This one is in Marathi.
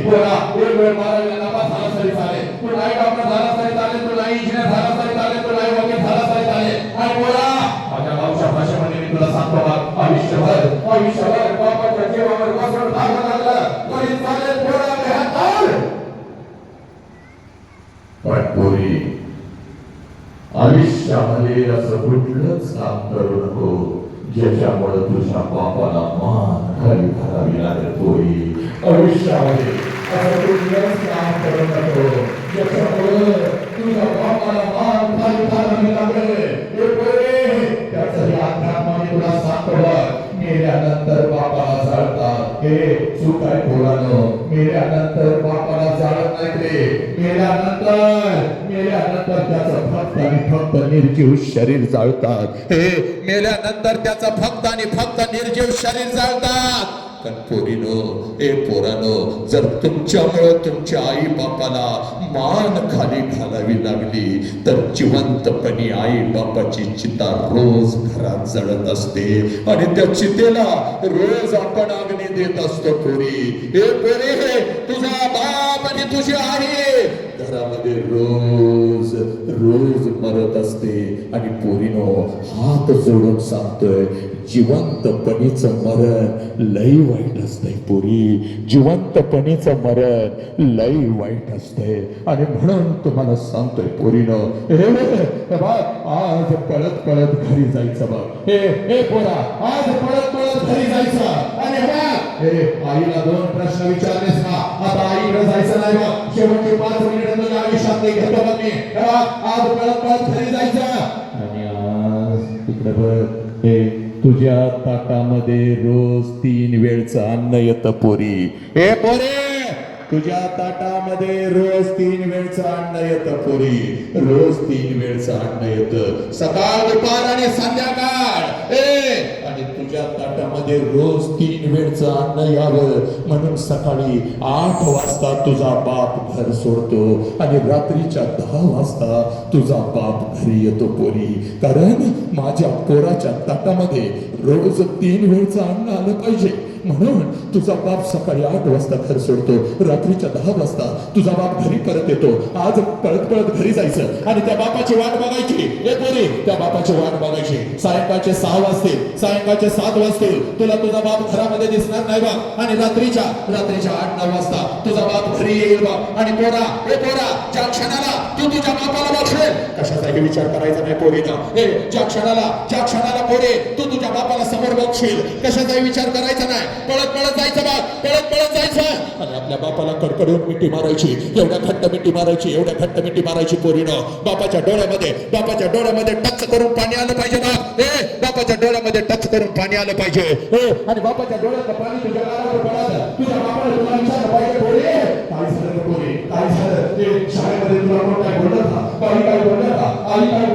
बोला एक वेळ मारायला नापास झाला तरी चालेल, तू नाही डॉक्टर झाला तरी चालेल, तू नाही इंजिनियर झाला तरी चालेल, तू नाही वकील झाला तरी चालेल. आणि बोला माझ्या गावच्या भाषेमध्ये मी तुला सांगतो बघ, आयुष्यभर बापाच्या जीवावर बसून धागा लागलं तरी चालेल. बोला बेहतर पण पोरी आयुष्यामध्ये असं कुठलंच काम करू नको ज्याच्यामुळे तुझ्या बापाला मान खाली घालावी लागेल. पोरी आयुष्यामध्ये असं कुठलंच काम करू नको ज्याच्यामुळे तुझ्या बापाला मान खाली घालावी लागेल. त्याचं अध्यात्माने तुला सांगतो, मेल्यानंतर बापाला जाळतात. हे चूक आहे पोरानं, मेल्यानंतर बापाला जाळत नाही ते. मेल्यानंतर त्याचं फक्त आणि फक्त निर्जीव शरीर जाळतात. हे मेल्यानंतर त्याचं फक्त आणि फक्त निर्जीव शरीर जाळतात. पण पोरीनो, ए पोरानो, जर तुमच्यामुळे तुमच्या आई बापाला मान खाली घालावी लागली तर जिवंतपणी आई बापाची चिता रोज घरात जळत असते आणि त्या चितेला रोज आपण अग्नी देत असतो. पोरी, ए पोरी, तुझा बाप आणि तुझी आई घरामध्ये रोज रोज मरत असते. आणि पोरीनो, हात जोडून सांगतोय, जिवंतपणीचं मरण लई वाईट असतंय. पोरी, जिवंतपणीचं मरण लई वाईट असतंय. आणि म्हणून तुम्हाला सांगतोय पोरीनो, आज पळत पळत घरी जायचं बघ. हे पोरा, आज पळत पळत घरी जायचं. आणि आईला 2 प्रश्न विचारलेस ना, आता आईकडे जायचं नाही बघ. शेवटचे 5 मिनिट तुझ्या आयुष्यात घेतो बघ मी. आज पळत पळत घरी जायचं. आणि आज तिकडे बघ, हे तुझ्या ताटामध्ये रोज 3 वेळचं अन्न येतं. पोरी, हे पोरे, तुझ्या ताटामध्ये रोज 3 वेळचं अन्न येतं. पोरी, रोज 3 वेळचं अन्न येतं, सकाळ, दुपार आणि संध्याकाळ. आणि तुझ्या ताटामध्ये रोज 3 वेळचं अन्न यावं म्हणून सकाळी 8 वाजता तुझा बाप घर सोडतो आणि रात्रीच्या 10 वाजता तुझा बाप घरी येतो. पोरी, कारण माझ्या पोराच्या ताटामध्ये रोज 3 वेळचं अन्न आलं पाहिजे म्हणून तुझा बाप सकाळी 8 वाजता घर सोडतो, रात्रीच्या 10 वाजता तुझा बाप घरी परत येतो. आज पळत पळत घरी जायचं आणि त्या बापाची वाट बघायची. हे पोरी, त्या बापाची वाट बघायची. सायंकाळचे 6 वाजतील, सायंकाळचे 7 वाजतील, तुला तुझा बाप घरामध्ये दिसणार नाही बा. आणि रात्रीच्या 8-9 वाजता तुझा बाप घरी येईल बा. आणि पोरा, हे पोरा, ज्या क्षणाला तू तुझ्या बापाला बघशील, कशाचाही विचार करायचा नाही पोरीना. ज्या क्षणाला पोरे तू तुझ्या बापाला समोर बघशील, कशाचाही विचार करायचा नाही. पळत पळत जायचं बघ, पळत पळत जायचं आणि आपल्या बापाला कडकडून मिठी मारायची. एवढ्या घट्ट मिठी मारायची, एवढ्या घट्ट मिठी मारायची पोरीनं. बापाच्या डोळ्यामध्ये टच करून पाणी आलं पाहिजे ना. बापाच्या डोळ्यामध्ये टच करून पाणी आलं पाहिजे. आणि बापाच्या डोळ्याचं पाणी तुझ्या गालावर पडायचं. तुझ्या बापाला तुला विचारलं पाहिजे, पोरी काय झालं पोरी, काय झालं? शाळेमध्ये तुला कोण काय बोललं का? काही काय बोललं का? आई काय